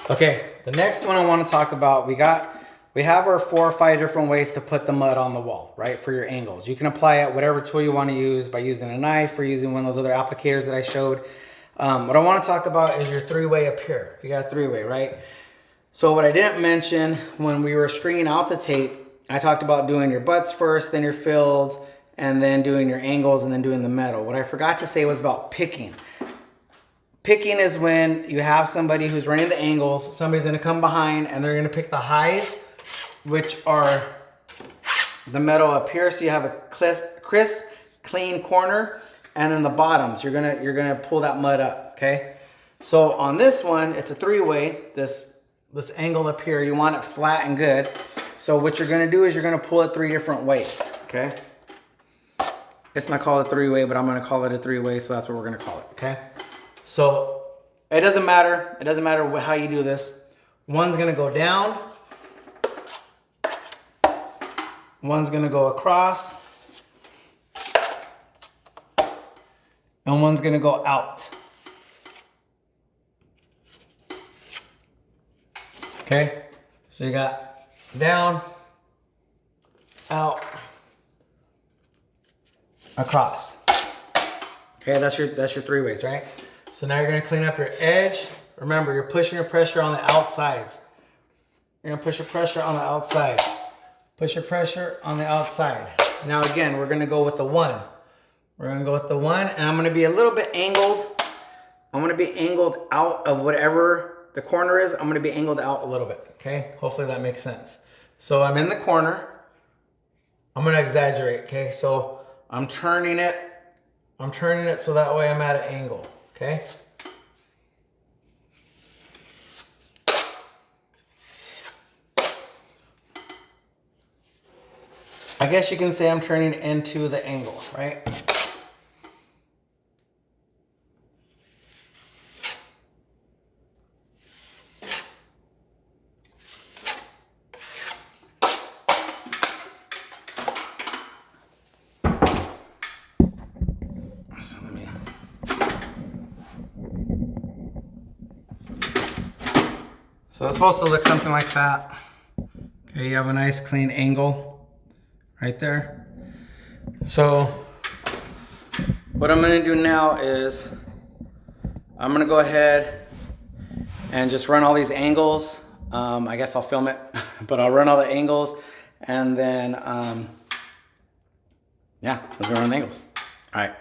Okay, the next one I want to talk about, we have our 4 or 5 different ways to put the mud on the wall, right, for your angles. You can apply it whatever tool you want to use by using a knife or using one of those other applicators that I showed. What I want to talk about is your 3-way up here. You got a 3-way, right? So what I didn't mention when we were stringing out the tape, I talked about doing your butts first, then your fills, and then doing your angles, and then doing the metal. What I forgot to say was about picking. Picking is when you have somebody who's running the angles, somebody's gonna come behind and they're gonna pick the highs, which are the metal up here, so you have a crisp, clean corner, and then the bottoms, you're gonna pull that mud up, okay? So on this one, it's a 3-way, this angle up here, you want it flat and good. So what you're gonna do is you're gonna pull it 3 different ways, okay? It's not called a 3-way, but I'm gonna call it a 3-way, so that's what we're gonna call it, okay? So it doesn't matter how you do this. One's gonna go down, one's gonna go across, and one's gonna go out. Okay, so you got down, out, across. Okay, that's your 3 ways, right? So now you're gonna clean up your edge. Remember, you're pushing your pressure on the outsides. You're gonna push your pressure on the outside. Push your pressure on the outside. Now again, we're gonna go with the 1. We're gonna go with the 1, and I'm gonna be a little bit angled. I'm gonna be angled out of whatever the corner is. I'm gonna be angled out a little bit, okay? Hopefully that makes sense. So I'm in the corner. I'm gonna exaggerate, okay? So I'm turning it so that way I'm at an angle, okay? I guess you can say I'm turning into the angle, right? So it's supposed to look something like that. Okay, you have a nice clean angle right there. So what I'm gonna do now is I'm gonna go ahead and just run all these angles. I guess I'll film it, but I'll run all the angles, and then yeah, let's run the angles. All right.